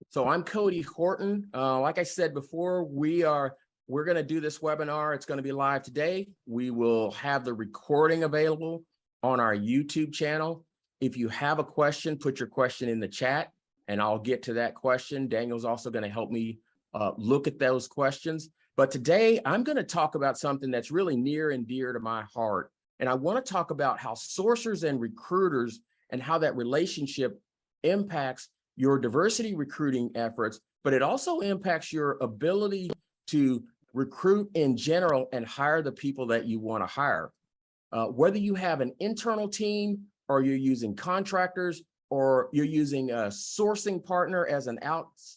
So I'm Cody Horton. Like I said before, we're going to do this webinar. It's going to be live today. We will have the recording available on our YouTube channel. If you have a question, put your question in the chat and I'll get to that question. Daniel's also going to help me look at those questions. But today I'm going to talk about something that's really near and dear to my heart. And I want to talk about how sourcers and recruiters and how that relationship impacts your diversity recruiting efforts, but it also impacts your ability to recruit in general and hire the people that you want to hire. Whether you have an internal team or you're using contractors or you're using a sourcing partner as an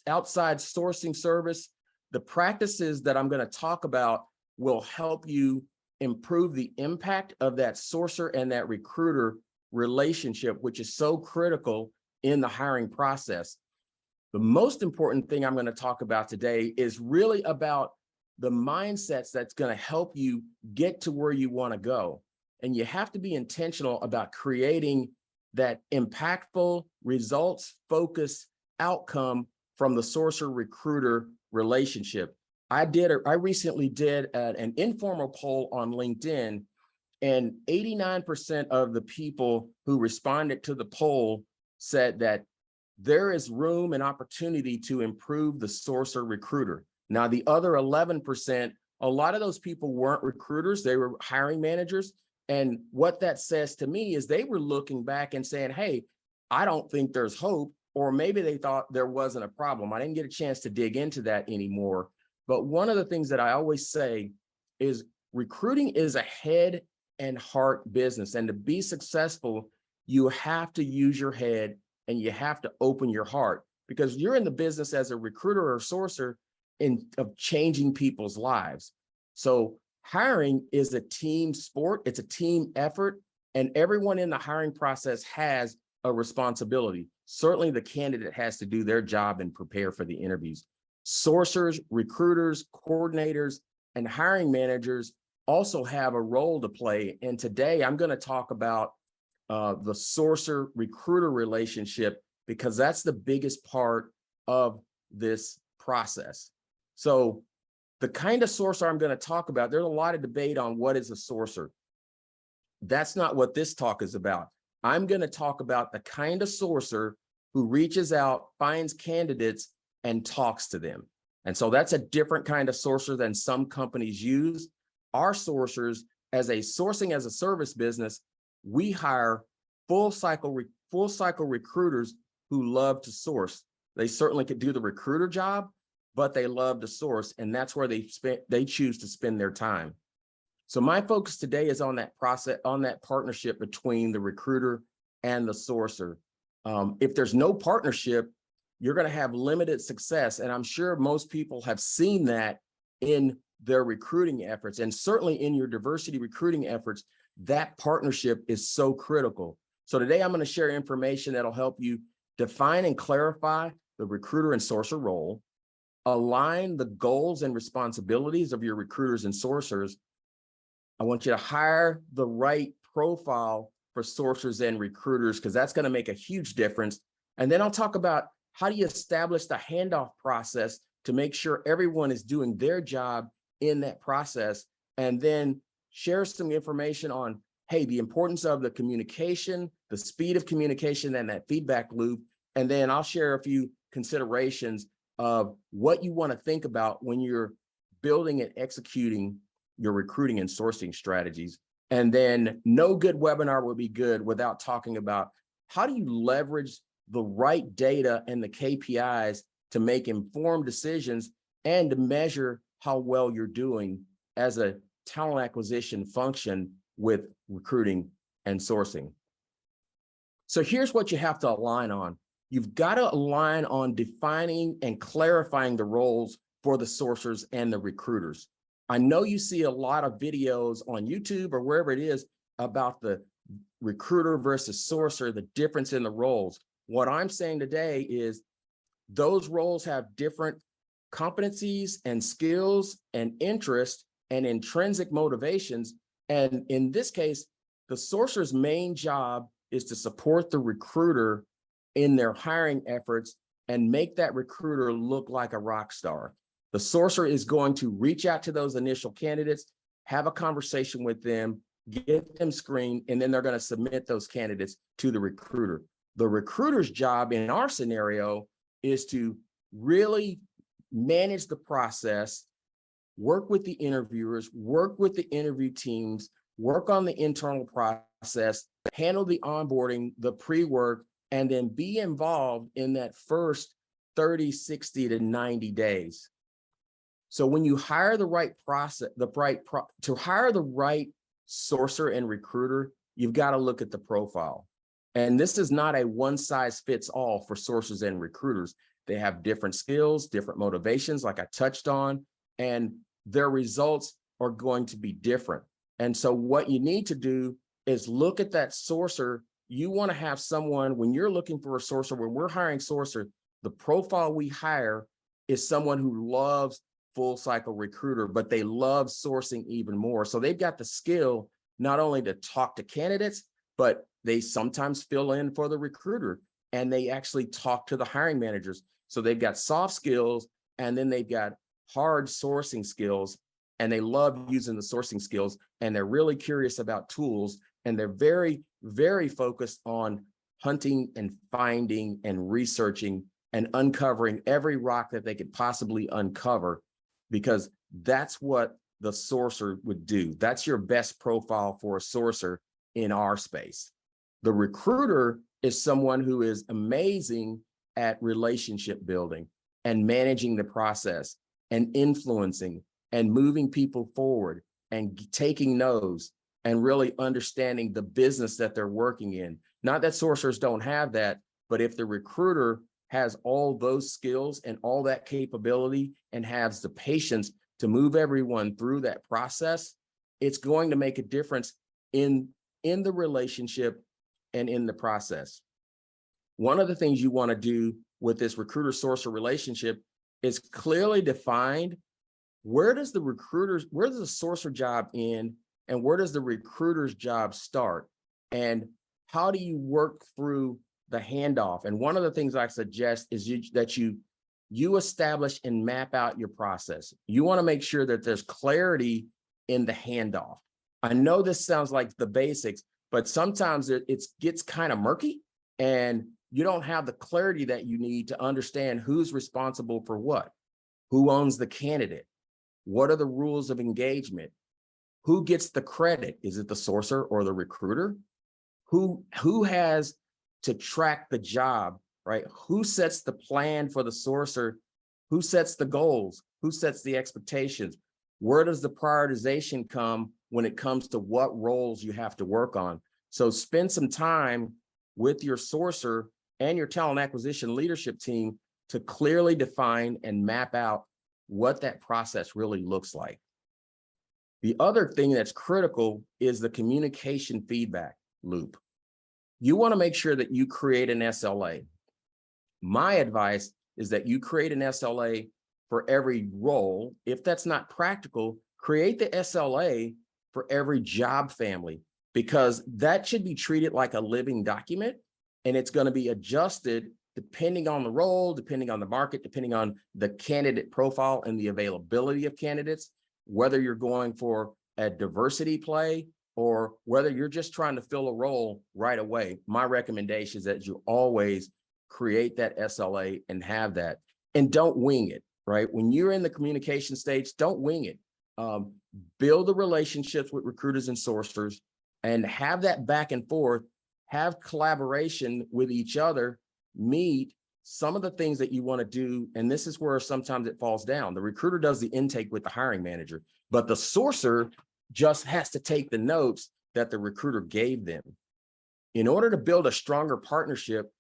outside sourcing service, the practices that I'm going to talk about will help you improve the impact of that sourcer and that recruiter relationship, which is so critical in the hiring process. The most important thing I'm going to talk about today is really about the mindsets that's going to help you get to where you want to go. And you have to be intentional about creating that impactful, results-focused outcome from the sourcer-recruiter relationship. I recently did an informal poll on LinkedIn, and 89% of the people who responded to the poll said that there is room and opportunity to improve the sourcer recruiter. Now, the other 11%, a lot of those people weren't recruiters, they were hiring managers. And what that says to me is they were looking back and saying, hey, I don't think there's hope, or maybe they thought there wasn't a problem. I didn't get a chance to dig into that anymore. But one of the things that I always say is recruiting is a head and heart business. And to be successful, you have to use your head and you have to open your heart, because you're in the business as a recruiter or sourcer of changing people's lives. So hiring is a team sport. It's a team effort, and everyone in the hiring process has a responsibility. Certainly the candidate has to do their job and prepare for the interviews. Sourcers, recruiters, coordinators, and hiring managers also have a role to play. And today I'm going to talk about the sourcer recruiter relationship, because that's the biggest part of this process. So the kind of sourcer I'm going to talk about, there's a lot of debate on what is a sourcer. That's not what this talk is about. I'm going to talk about the kind of sourcer who reaches out, finds candidates, and talks to them. And so that's a different kind of sourcer than some companies use. Our sourcers, as a sourcing as a service business, we hire full cycle recruiters who love to source. They certainly could do the recruiter job, but they love to source, and that's where they choose to spend their time. So my focus today is on that process, on that partnership between the recruiter and the sourcer. If there's no partnership, you're going to have limited success. And I'm sure most people have seen that in their recruiting efforts, and certainly in your diversity recruiting efforts, that partnership is so critical. So today I'm going to share information that'll help you define and clarify the recruiter and sourcer role, align the goals and responsibilities of your recruiters and sourcers. I want you to hire the right profile for sourcers and recruiters, because that's going to make a huge difference. And then I'll talk about how do you establish the handoff process to make sure everyone is doing their job in that process, and then share some information on, hey, the importance of the communication, the speed of communication, and that feedback loop. And then I'll share a few considerations of what you want to think about when you're building and executing your recruiting and sourcing strategies. And then no good webinar will be good without talking about how do you leverage the right data and the KPIs to make informed decisions and to measure how well you're doing as a talent acquisition function with recruiting and sourcing. So here's what you have to align on. You've got to align on defining and clarifying the roles for the sourcers and the recruiters. I know you see a lot of videos on YouTube or wherever it is about the recruiter versus sourcer, the difference in the roles. What I'm saying today is those roles have different competencies and skills and interests and intrinsic motivations. And in this case, the sourcer's main job is to support the recruiter in their hiring efforts and make that recruiter look like a rock star. The sourcer is going to reach out to those initial candidates, have a conversation with them, get them screened, and then they're going to submit those candidates to the recruiter. The recruiter's job in our scenario is to really manage the process, work with the interviewers, work with the interview teams, work on the internal process, handle the onboarding, the pre-work, and then be involved in that first 30, 60 to 90 days. So when you hire the right process, to hire the right sourcer and recruiter, you've got to look at the profile. And this is not a one size fits all for sourcers and recruiters. They have different skills, different motivations, like I touched on, and their results are going to be different. And so what you need to do is look at that sourcer. You want to have someone, when you're looking for a sourcer, when we're hiring sourcer, the profile we hire is someone who loves full cycle recruiter, but they love sourcing even more. So they've got the skill not only to talk to candidates, but they sometimes fill in for the recruiter and they actually talk to the hiring managers. So they've got soft skills and then they've got hard sourcing skills, and they love using the sourcing skills, and they're really curious about tools, and they're very, very focused on hunting and finding and researching and uncovering every rock that they could possibly uncover, because that's what the sourcer would do. That's your best profile for a sourcer in our space. The recruiter is someone who is amazing at relationship building and managing the process and influencing and moving people forward and taking no's and really understanding the business that they're working in. Not that sourcers don't have that, but if the recruiter has all those skills and all that capability and has the patience to move everyone through that process, it's going to make a difference in the relationship and in the process. One of the things you want to do with this recruiter-sourcer relationship is clearly define where does the sourcer job end and where does the recruiter's job start, and how do you work through the handoff. And one of the things I suggest is that you establish and map out your process. You want to make sure that there's clarity in the handoff. I know this sounds like the basics, but sometimes it gets kind of murky and you don't have the clarity that you need to understand who's responsible for what, who owns the candidate, what are the rules of engagement, who gets the credit, is it the sourcer or the recruiter, who has to track the job, right? Who sets the plan for the sourcer, who sets the goals, who sets the expectations, where does the prioritization come when it comes to what roles you have to work on. So spend some time with your sourcer and your talent acquisition leadership team to clearly define and map out what that process really looks like. The other thing that's critical is the communication feedback loop. You want to make sure that you create an SLA. My advice is that you create an SLA for every role. If that's not practical, create the SLA for every job family, because that should be treated like a living document, and it's going to be adjusted depending on the role, depending on the market, depending on the candidate profile and the availability of candidates, whether you're going for a diversity play or whether you're just trying to fill a role right away. My recommendation is that you always create that SLA and have that, and don't wing it, right? When you're in the communication stage, don't wing it. Build the relationships with recruiters and sourcers and have that back and forth, have collaboration with each other, meet some of the things that you want to do. And this is where sometimes it falls down. The recruiter does the intake with the hiring manager, but the sourcer just has to take the notes that the recruiter gave them. In order to build a stronger partnership,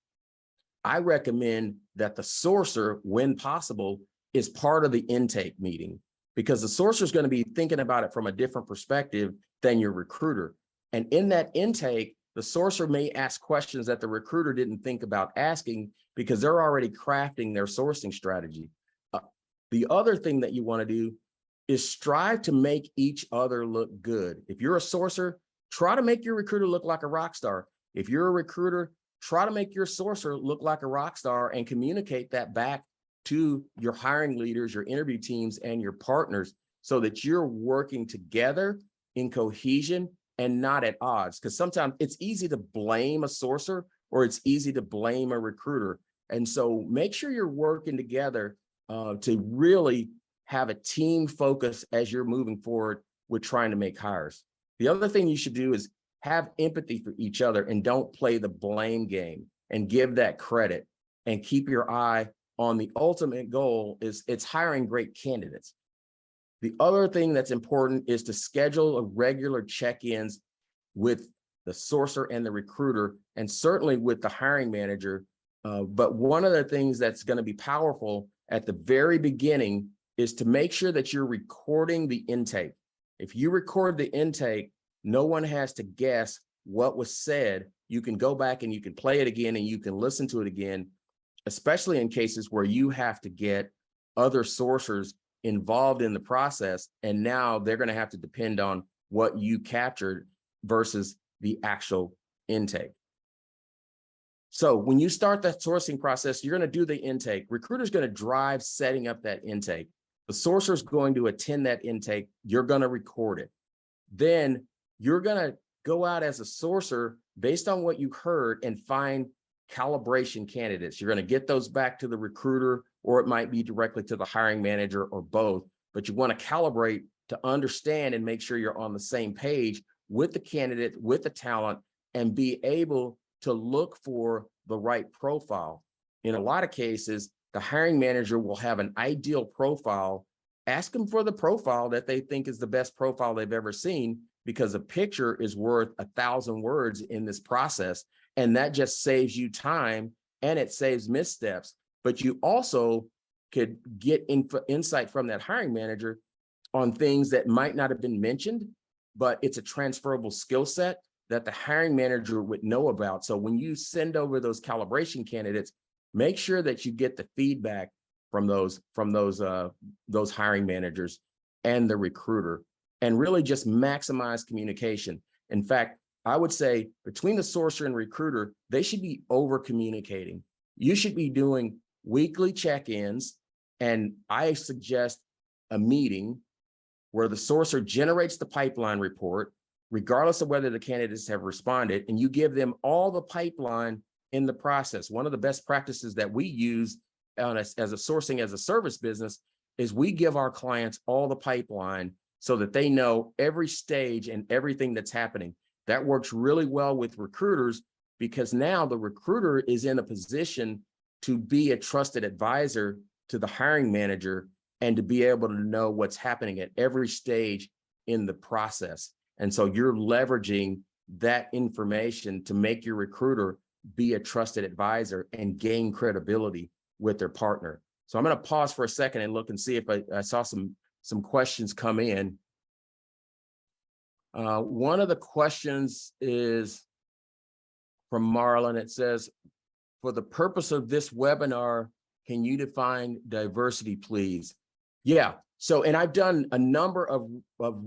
I recommend that the sourcer, when possible, is part of the intake meeting, because the sourcer is going to be thinking about it from a different perspective than your recruiter. And in that intake, the sourcer may ask questions that the recruiter didn't think about asking because they're already crafting their sourcing strategy. The other thing that you want to do is strive to make each other look good. If you're a sourcer, try to make your recruiter look like a rock star. If you're a recruiter, try to make your sourcer look like a rock star and communicate that back to your hiring leaders, your interview teams, and your partners so that you're working together in cohesion and not at odds. Because sometimes it's easy to blame a sourcer or it's easy to blame a recruiter. And so make sure you're working together to really have a team focus as you're moving forward with trying to make hires. The other thing you should do is have empathy for each other and don't play the blame game, and give that credit and keep your eye on the ultimate goal. Is it's hiring great candidates. The other thing that's important is to schedule a regular check-ins with the sourcer and the recruiter, and certainly with the hiring manager. But one of the things that's going to be powerful at the very beginning is to make sure that you're recording the intake. If you record the intake, no one has to guess what was said. You can go back and you can play it again and you can listen to it again, especially in cases where you have to get other sourcers involved in the process. And now they're going to have to depend on what you captured versus the actual intake. So when you start that sourcing process, you're going to do the intake. Recruiter's going to drive setting up that intake. The sourcer is going to attend that intake. You're going to record it. Then you're going to go out as a sourcer based on what you heard and find calibration candidates. You're going to get those back to the recruiter, or it might be directly to the hiring manager, or both. But you want to calibrate to understand and make sure you're on the same page with the candidate, with the talent, and be able to look for the right profile. In a lot of cases, the hiring manager will have an ideal profile. Ask them for the profile that they think is the best profile they've ever seen, because a picture is worth 1,000 words in this process. And that just saves you time and it saves missteps. But you also could get insight from that hiring manager on things that might not have been mentioned, but it's a transferable skill set that the hiring manager would know about. So when you send over those calibration candidates, make sure that you get the feedback from those hiring managers and the recruiter, and really just maximize communication. In fact, I would say between the sourcer and recruiter, they should be over communicating. You should be doing weekly check-ins, and I suggest a meeting where the sourcer generates the pipeline report, regardless of whether the candidates have responded, and you give them all the pipeline in the process. One of the best practices that we use as a sourcing as a service business is we give our clients all the pipeline so that they know every stage and everything that's happening. That works really well with recruiters, because now the recruiter is in a position to be a trusted advisor to the hiring manager and to be able to know what's happening at every stage in the process. And so you're leveraging that information to make your recruiter be a trusted advisor and gain credibility with their partner. So I'm going to pause for a second and look and see if I saw some questions come in. One of the questions is from Marlon. It says, for the purpose of this webinar, can you define diversity, please? Yeah. So, and I've done a number of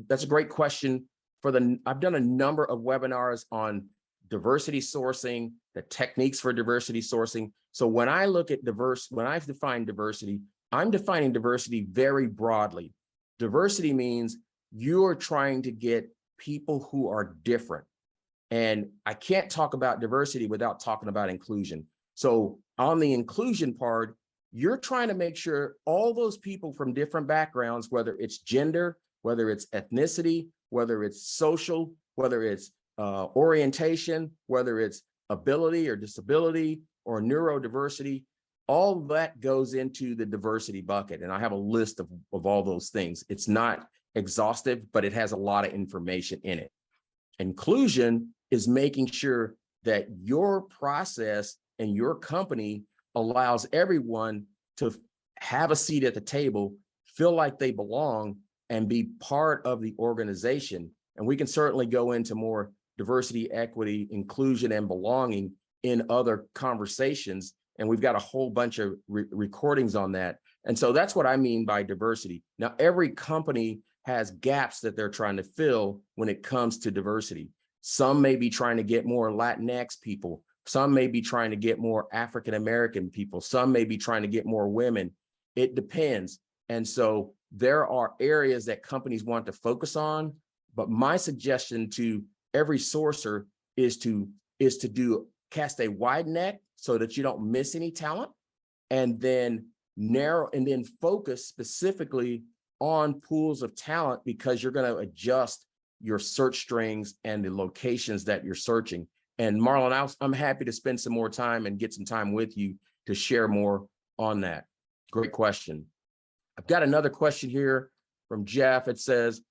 that's a great question. I've done a number of webinars on diversity sourcing, the techniques for diversity sourcing. So when I look at when I define diversity, I'm defining diversity very broadly. Diversity means you're trying to get people who are different. And I can't talk about diversity without talking about inclusion. So on the inclusion part, you're trying to make sure all those people from different backgrounds, whether it's gender, whether it's ethnicity, whether it's social, whether it's orientation, whether it's ability or disability or neurodiversity, all that goes into the diversity bucket. And I have a list of all those things. It's not exhaustive, but it has a lot of information in it. Inclusion is making sure that your process and your company allows everyone to have a seat at the table, feel like they belong, and be part of the organization. And we can certainly go into more diversity, equity, inclusion, and belonging in other conversations. And we've got a whole bunch of recordings on that. And so that's what I mean by diversity. Now, every company has gaps that they're trying to fill when it comes to diversity. Some may be trying to get more Latinx people. Some may be trying to get more African-American people. Some may be trying to get more women. It depends. And so there are areas that companies want to focus on, but my suggestion to every sourcer is to cast a wide net so that you don't miss any talent, and then narrow and then focus specifically on pools of talent, because you're going to adjust your search strings and the locations that you're searching. And Marlon, I'm happy to spend some more time and get some time with you to share more on that. Great question. I've got another question here from Jeff. It says,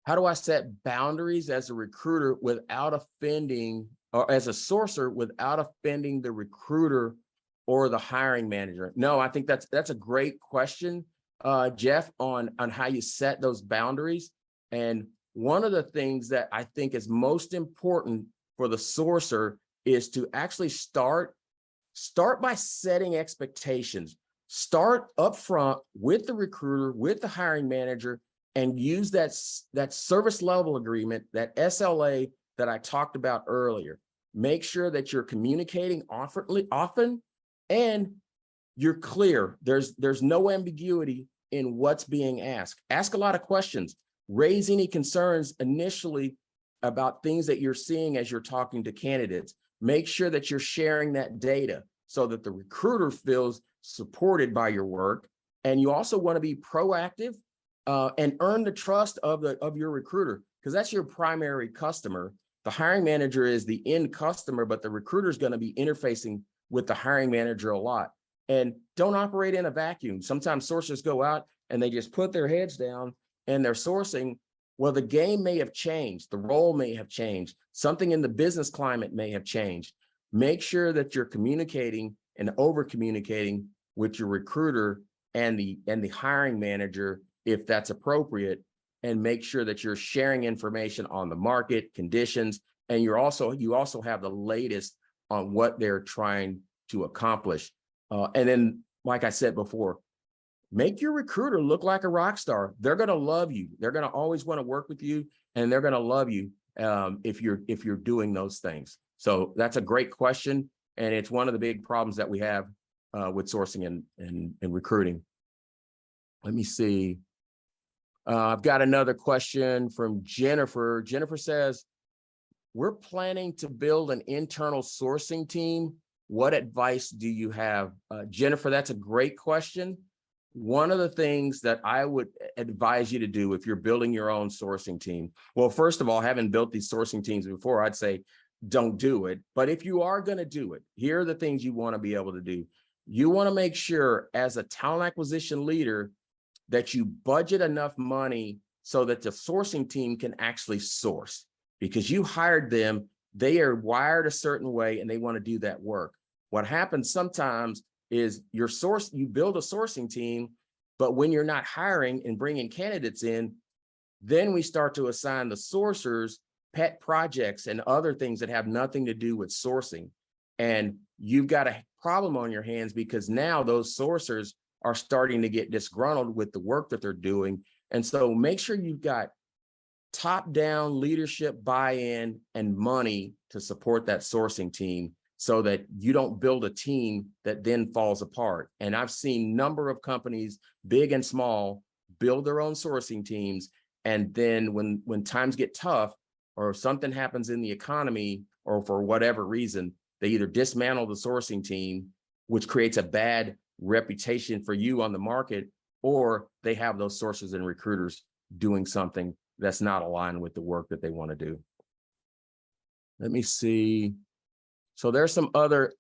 how do I set boundaries as a recruiter without offending, or as a sourcer without offending the recruiter or the hiring manager? No, I think that's a great question, Jeff, on how you set those boundaries. And one of the things that I think is most important for the sourcer is to actually start by setting expectations. Start up front with the recruiter, with the hiring manager, and use that service level agreement, that SLA that I talked about earlier. Make sure that you're communicating often and you're clear. There's no ambiguity in what's being asked. Ask a lot of questions. Raise any concerns initially about things that you're seeing as you're talking to candidates. Make sure that you're sharing that data so that the recruiter feels supported by your work. And you also want to be proactive and earn the trust of your recruiter, because that's your primary customer. The hiring manager is the end customer, but the recruiter is going to be interfacing with the hiring manager a lot. And don't operate in a vacuum. Sometimes sourcers go out and they just put their heads down and they're sourcing. Well, the game may have changed. The role may have changed. Something in the business climate may have changed. Make sure that you're communicating and over communicating with your recruiter and the hiring manager, if that's appropriate, and make sure that you're sharing information on the market conditions. And you also have the latest on what they're trying to accomplish. And then, like I said before, make your recruiter look like a rock star. They're going to love you. They're going to always want to work with you, and they're going to love you if you're doing those things. So that's a great question, and it's one of the big problems that we have with sourcing and recruiting. Let me see. I've got another question from Jennifer. Jennifer says, we're planning to build an internal sourcing team. What advice do you have? Jennifer, that's a great question. One of the things that I would advise you to do if you're building your own sourcing team, well, first of all, having built these sourcing teams before, I'd say don't do it. But if you are going to do it, here are the things you want to be able to do. You want to make sure as a talent acquisition leader that you budget enough money so that the sourcing team can actually source, because you hired them. They are wired a certain way and they want to do that work. What happens sometimes is you build a sourcing team, but when you're not hiring and bringing candidates in, then we start to assign the sourcers pet projects and other things that have nothing to do with sourcing. And you've got a problem on your hands, because now those sourcers are starting to get disgruntled with the work that they're doing. And so make sure you've got top-down leadership buy-in and money to support that sourcing team, so that you don't build a team that then falls apart. And I've seen a number of companies, big and small, build their own sourcing teams. And then when times get tough, or something happens in the economy, or for whatever reason, they either dismantle the sourcing team, which creates a bad reputation for you on the market, or they have those sources and recruiters doing something that's not aligned with the work that they want to do. Let me see. So there's some other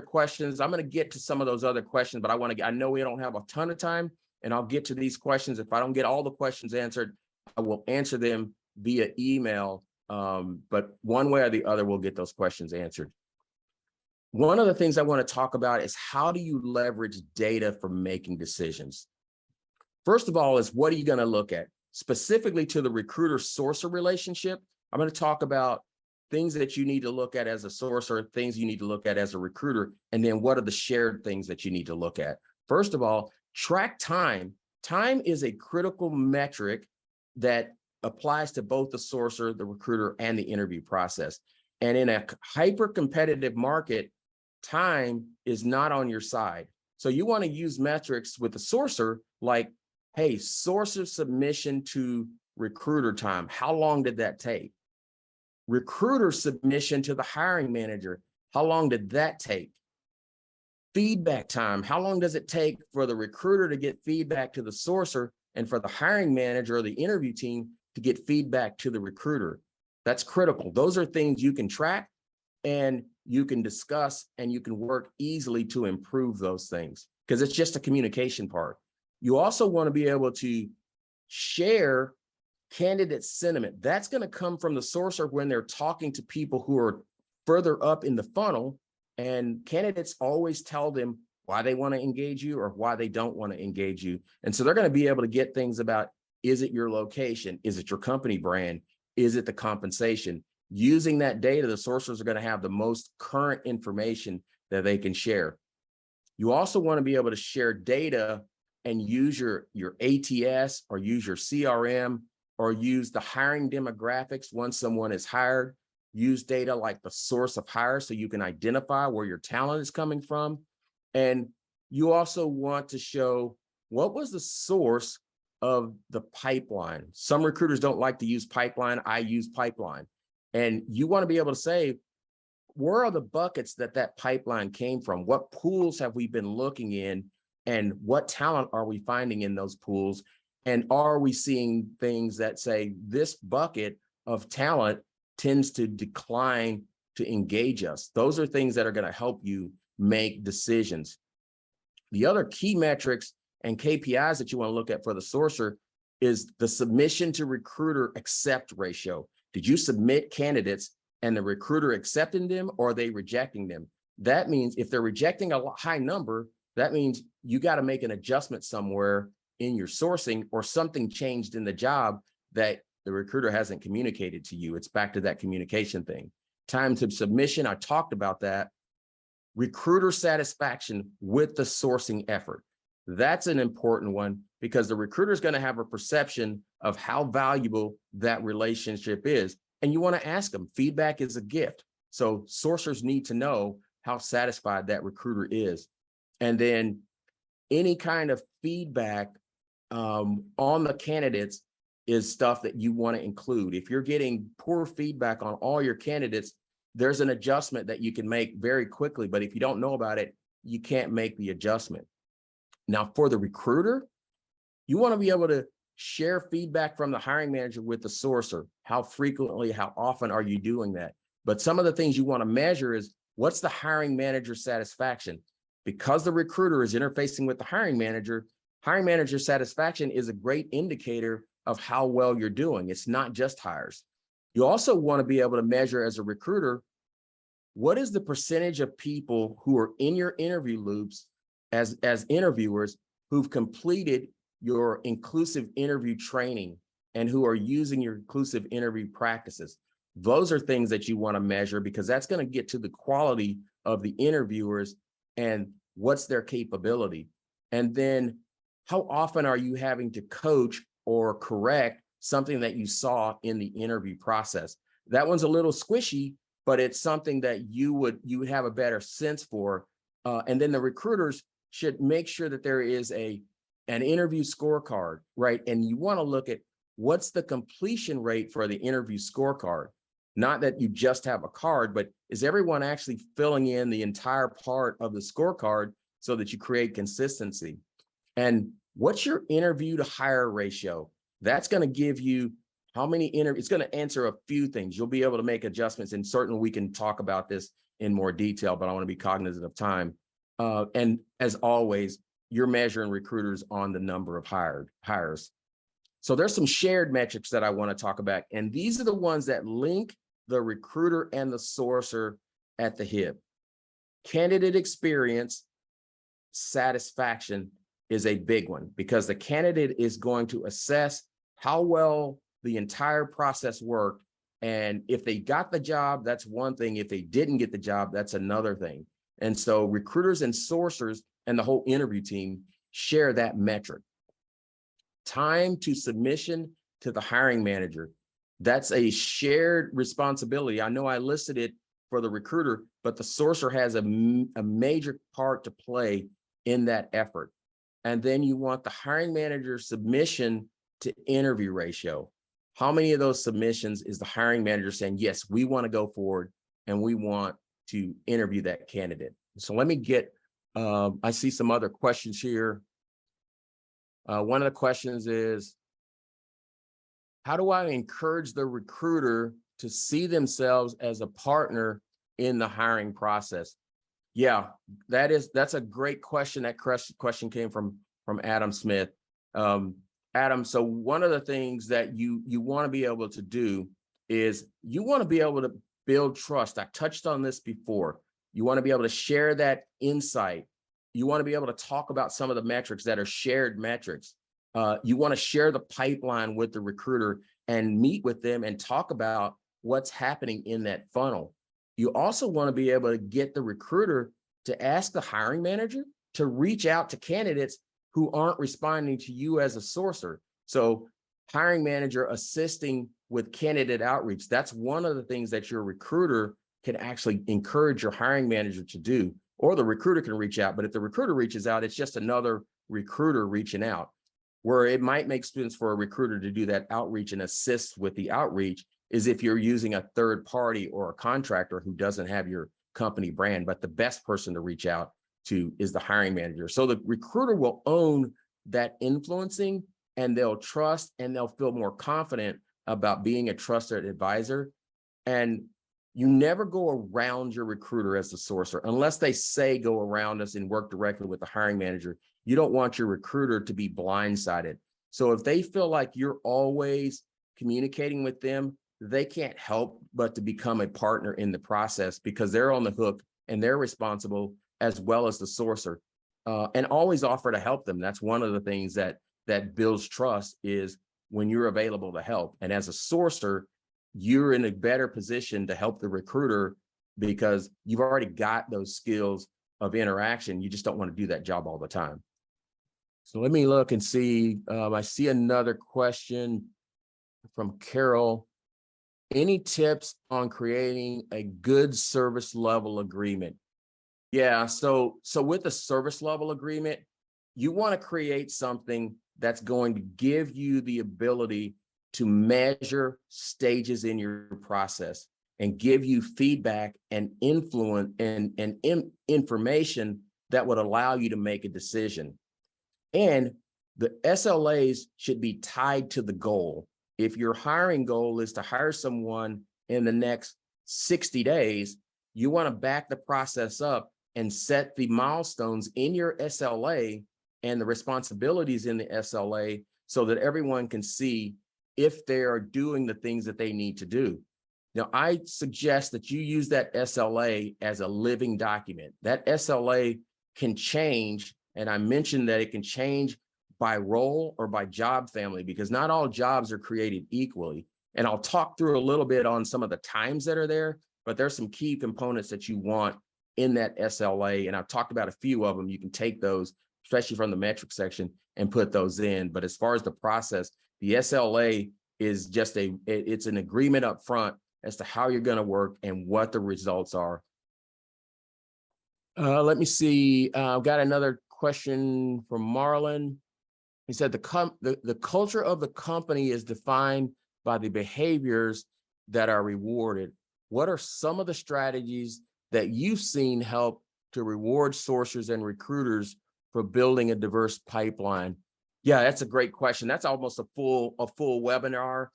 questions. I'm going to get to some of those other questions, but I know we don't have a ton of time, and I'll get to these questions. If I don't get all the questions answered, I will answer them via email. But one way or the other, we'll get those questions answered. One of the things I want to talk about is, how do you leverage data for making decisions? First of all, is what are you going to look at? Specifically to the recruiter-sourcer relationship, I'm going to talk about things that you need to look at as a sourcer, things you need to look at as a recruiter, and then what are the shared things that you need to look at. First of all, track time. Time is a critical metric that applies to both the sourcer, the recruiter, and the interview process. And in a hyper competitive market, time is not on your side. So you want to use metrics with the sourcer like, hey, sourcer submission to recruiter time. How long did that take? Recruiter submission to the hiring manager. How long did that take? Feedback time. How long does it take for the recruiter to get feedback to the sourcer and for the hiring manager or the interview team to get feedback to the recruiter? That's critical. Those are things you can track and you can discuss and you can work easily to improve those things because it's just a communication part. You also want to be able to share candidate sentiment. That's going to come from the sourcer when they're talking to people who are further up in the funnel, and candidates always tell them why they want to engage you or why they don't want to engage you. And so they're going to be able to get things about, is it your location? Is it your company brand? Is it the compensation? Using that data, the sourcers are going to have the most current information that they can share. You also want to be able to share data and use your ATS or use your CRM or use the hiring demographics once someone is hired. Use data like the source of hire so you can identify where your talent is coming from. And you also want to show what was the source of the pipeline. Some recruiters don't like to use pipeline. I use pipeline. And you want to be able to say, where are the buckets that pipeline came from? What pools have we been looking in? And what talent are we finding in those pools? And are we seeing things that say this bucket of talent tends to decline to engage us? Those are things that are going to help you make decisions. The other key metrics and KPIs that you want to look at for the sourcer is the submission to recruiter accept ratio. Did you submit candidates and the recruiter accepting them or are they rejecting them? That means if they're rejecting a high number, that means you got to make an adjustment somewhere in your sourcing or something changed in the job that the recruiter hasn't communicated to you. It's back to that communication thing. Time to submission, I talked about that. Recruiter satisfaction with the sourcing effort. That's an important one because the recruiter is going to have a perception of how valuable that relationship is. And you want to ask them, feedback is a gift. So sourcers need to know how satisfied that recruiter is. And then any kind of feedback on the candidates is stuff that you want to include. If you're getting poor feedback on all your candidates, there's an adjustment that you can make very quickly. But if you don't know about it, you can't make the adjustment. Now, for the recruiter, you want to be able to share feedback from the hiring manager with the sourcer. How frequently, how often are you doing that? But some of the things you want to measure is what's the hiring manager satisfaction? Because the recruiter is interfacing with the hiring manager satisfaction is a great indicator of how well you're doing. It's not just hires. You also want to be able to measure as a recruiter, what is the percentage of people who are in your interview loops as interviewers who've completed your inclusive interview training and who are using your inclusive interview practices. Those are things that you want to measure because that's going to get to the quality of the interviewers and what's their capability. And then how often are you having to coach or correct something that you saw in the interview process? That one's a little squishy, but it's something that you would have a better sense for. And then the recruiters should make sure that there is an interview scorecard, right? And you want to look at what's the completion rate for the interview scorecard. Not that you just have a card, but is everyone actually filling in the entire part of the scorecard so that you create consistency? And what's your interview to hire ratio? That's going to give you how many interviews. It's going to answer a few things. You'll be able to make adjustments, and certainly we can talk about this in more detail, but I want to be cognizant of time. And as always, you're measuring recruiters on the number of hires. So there's some shared metrics that I want to talk about, and these are the ones that link the recruiter and the sourcer at the hip. Candidate experience satisfaction is a big one because the candidate is going to assess how well the entire process worked. And if they got the job, that's one thing. If they didn't get the job, that's another thing. And so recruiters and sourcers and the whole interview team share that metric. Time to submission to the hiring manager. That's a shared responsibility. I know I listed it for the recruiter, but the sourcer has a major part to play in that effort. And then you want the hiring manager submission to interview ratio. How many of those submissions is the hiring manager saying, yes, we want to go forward and we want to interview that candidate? So let me get, I see some other questions here. One of the questions is, how do I encourage the recruiter to see themselves as a partner in the hiring process? Yeah, that's a great question. That question came from Adam Smith. Adam, so one of the things that you want to be able to do is you want to be able to build trust. I touched on this before. You want to be able to share that insight. You want to be able to talk about some of the metrics that are shared metrics. You want to share the pipeline with the recruiter and meet with them and talk about what's happening in that funnel. You also want to be able to get the recruiter to ask the hiring manager to reach out to candidates who aren't responding to you as a sourcer. So hiring manager assisting with candidate outreach, that's one of the things that your recruiter can actually encourage your hiring manager to do, or the recruiter can reach out. But if the recruiter reaches out, it's just another recruiter reaching out. Where it might make sense for a recruiter to do that outreach and assist with the outreach is if you're using a third party or a contractor who doesn't have your company brand, but the best person to reach out to is the hiring manager. So the recruiter will own that influencing, and they'll trust and they'll feel more confident about being a trusted advisor. And you never go around your recruiter as the sourcer unless they say go around us and work directly with the hiring manager. You don't want your recruiter to be blindsided. So if they feel like you're always communicating with them, they can't help but to become a partner in the process because they're on the hook and they're responsible as well as the sourcer, and always offer to help them. That's one of the things that builds trust is when you're available to help. And as a sourcer, you're in a better position to help the recruiter because you've already got those skills of interaction. You just don't want to do that job all the time. So let me look and see. I see another question from Carol. Any tips on creating a good service level agreement? Yeah, so with a service level agreement, you want to create something that's going to give you the ability to measure stages in your process and give you feedback and influence and information that would allow you to make a decision. And the SLAs should be tied to the goal. If your hiring goal is to hire someone in the next 60 days, you want to back the process up and set the milestones in your SLA and the responsibilities in the SLA so that everyone can see if they are doing the things that they need to do. Now, I suggest that you use that SLA as a living document. That SLA can change, and I mentioned that it can change by role or by job family because not all jobs are created equally. And I'll talk through a little bit on some of the times that are there, but there's some key components that you want in that SLA. And I've talked about a few of them. You can take those, especially from the metric section, and put those in. But as far as the process, the SLA is just it's an agreement up front as to how you're going to work and what the results are. Let me see. I've got another question from Marlon. He said the culture of the company is defined by the behaviors that are rewarded. What are some of the strategies that you've seen help to reward sourcers and recruiters for building a diverse pipeline? Yeah, that's a great question. That's almost a full webinar.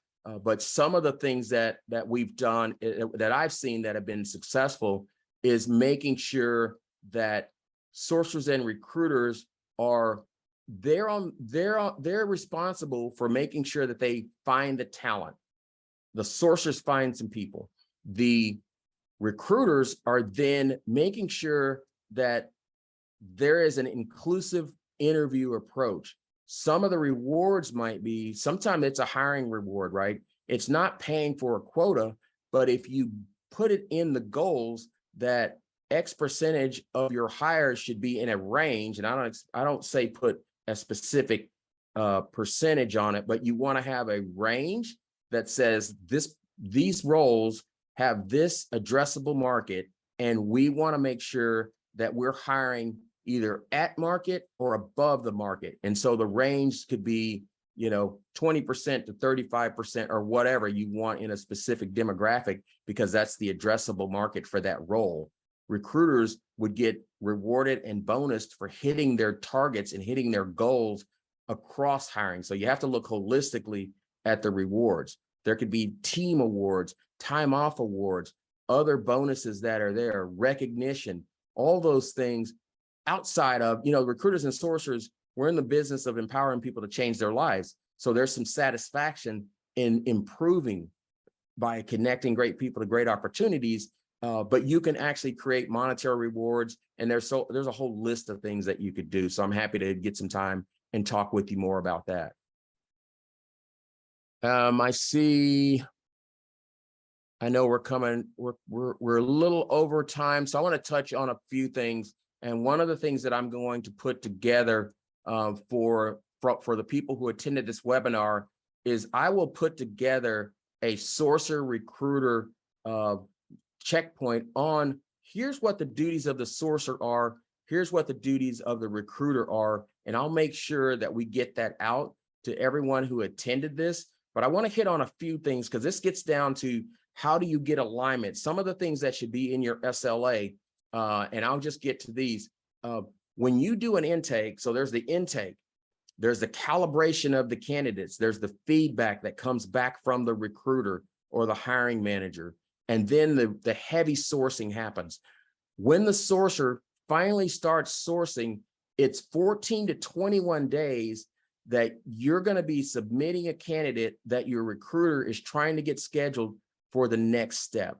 But some of the things that we've done that I've seen that have been successful is making sure that sourcers and recruiters are they're responsible for making sure that they find the talent. The sourcers find some people. The recruiters are then making sure that there is an inclusive interview approach. Some of the rewards might be, sometimes it's a hiring reward, right? It's not paying for a quota, but if you put it in the goals that X percentage of your hires should be in a range, and I don't say put a specific percentage on it, but you want to have a range that says these roles have this addressable market, and we want to make sure that we're hiring either at market or above the market. And so the range could be, 20% to 35% or whatever you want in a specific demographic, because that's the addressable market for that role. Recruiters would get rewarded and bonused for hitting their targets and hitting their goals across hiring. So you have to look holistically at the rewards. There could be team awards, time off awards, other bonuses that are there, recognition, all those things outside of, recruiters and sourcers, we're in the business of empowering people to change their lives. So there's some satisfaction in improving by connecting great people to great opportunities, but you can actually create monetary rewards, and there's a whole list of things that you could do. So I'm happy to get some time and talk with you more about that. I know we're a little over time, so I want to touch on a few things. And one of the things that I'm going to put together for the people who attended this webinar is I will put together a sourcer recruiter checkpoint on here's what the duties of the sourcer are, here's what the duties of the recruiter are, and I'll make sure that we get that out to everyone who attended this. But I want to hit on a few things because this gets down to how do you get alignment, some of the things that should be in your SLA, and I'll just get to these. When you do an intake, so there's the intake, there's the calibration of the candidates, there's the feedback that comes back from the recruiter or the hiring manager, and then the heavy sourcing happens. When the sourcer finally starts sourcing, it's 14 to 21 days that you're going to be submitting a candidate that your recruiter is trying to get scheduled for the next step.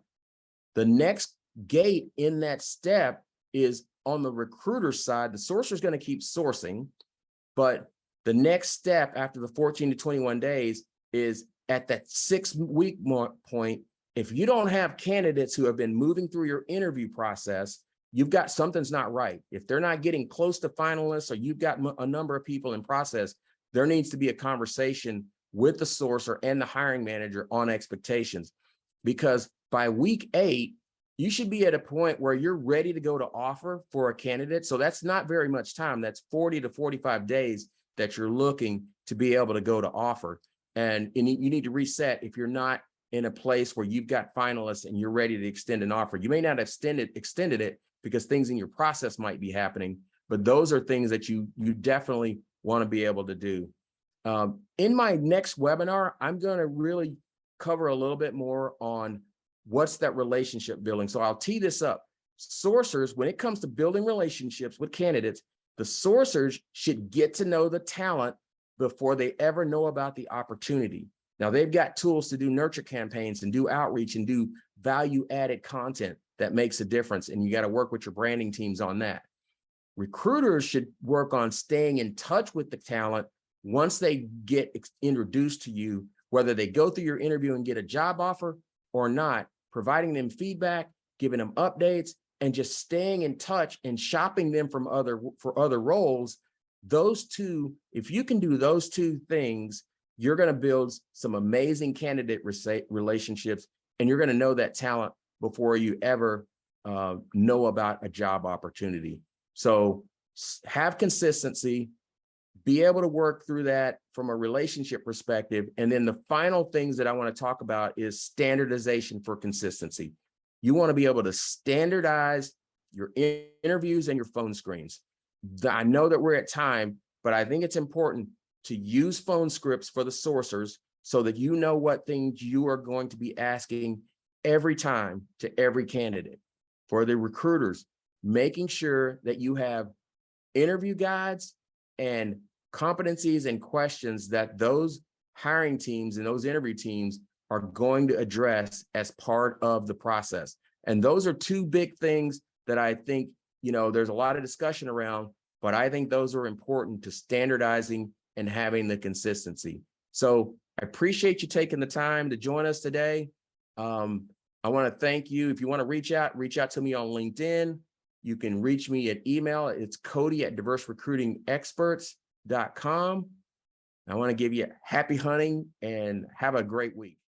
The next gate in that step is on the recruiter side. The sourcer is going to keep sourcing, but the next step after the 14 to 21 days is at that 6-week point. If you don't have candidates who have been moving through your interview process, you've got something's not right. If they're not getting close to finalists, or you've got a number of people in process, there needs to be a conversation with the sourcer and the hiring manager on expectations, because by week 8, you should be at a point where you're ready to go to offer for a candidate. So that's not very much time. That's 40 to 45 days that you're looking to be able to go to offer. And you need to reset if you're not in a place where you've got finalists and you're ready to extend an offer. You may not have extended it because things in your process might be happening, but those are things that you definitely want to be able to do. In my next webinar, I'm going to really cover a little bit more on what's that relationship building. So I'll tee this up. Sourcers, when it comes to building relationships with candidates, the sourcers should get to know the talent before they ever know about the opportunity. Now, they've got tools to do nurture campaigns and do outreach and do value-added content that makes a difference, and you got to work with your branding teams on that. Recruiters should work on staying in touch with the talent once they get introduced to you, whether they go through your interview and get a job offer or not, providing them feedback, giving them updates, and just staying in touch and shopping them for other roles. Those two, if you can do those two things, you're going to build some amazing candidate relationships, and you're going to know that talent before you ever know about a job opportunity. So have consistency, be able to work through that from a relationship perspective. And then the final things that I want to talk about is standardization for consistency. You want to be able to standardize your interviews and your phone screens. I know that we're at time, but I think it's important to use phone scripts for the sourcers so that you know what things you are going to be asking every time to every candidate. For the recruiters, making sure that you have interview guides and competencies and questions that those hiring teams and those interview teams are going to address as part of the process. And those are two big things that I think, there's a lot of discussion around, but I think those are important to standardizing and having the consistency. So I appreciate you taking the time to join us today. I want to thank you. If you want to reach out to me on LinkedIn. You can reach me at email. It's Cody@diverserecruitingexperts.com. I want to give you happy hunting and have a great week.